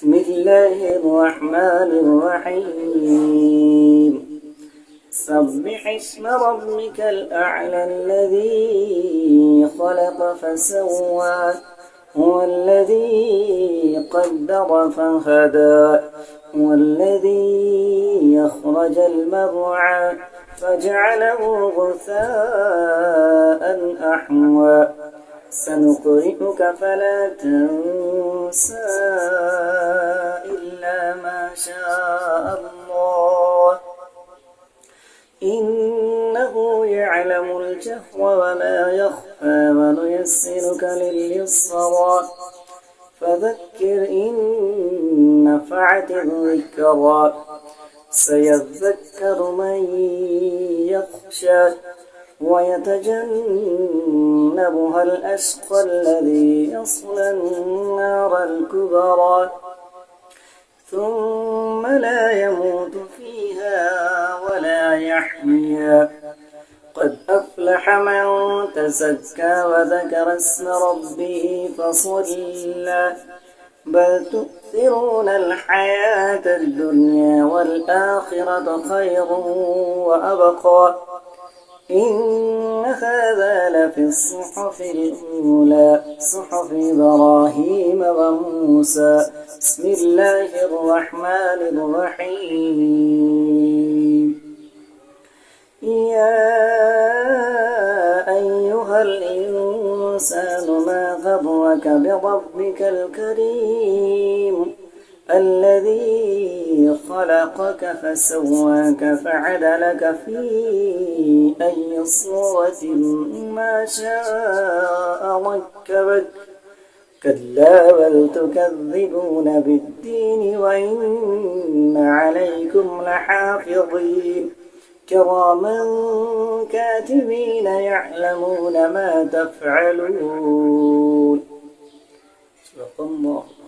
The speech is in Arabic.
بسم الله الرحمن الرحيم سبح اسم ربك الأعلى الذي خلق فسوى هو الذي قدر فهدى هو الذي يخرج المرعى فجعله غثاء أحوى سنقرئك فلا تنسى إلا ما شاء الله إنه يعلم الجهر وما يخفى ونيسرك لليسرى فذكر إن نفعت الذكرى سيذكر من يخشى ويتجنبها الأشقى الذي يصلى النار الكبرى ثم لا يموت فيها ولا يحيا قد أفلح من تزكى وذكر اسم ربه فصلى بل تؤثرون الحياة الدنيا والآخرة خير وأبقى إن هذا لفي الصحف الأولى صحف إبراهيم وموسى بسم الله الرحمن الرحيم يا أيها الإنسان ما غرك بربك الكريم الذي خلقك فسواك فعدلك في أي صورة ما شاء ركبك كلا بل تكذبون بالدين وإن عليكم لحافظين كراما كاتبين يعلمون ما تفعلون صدق الله.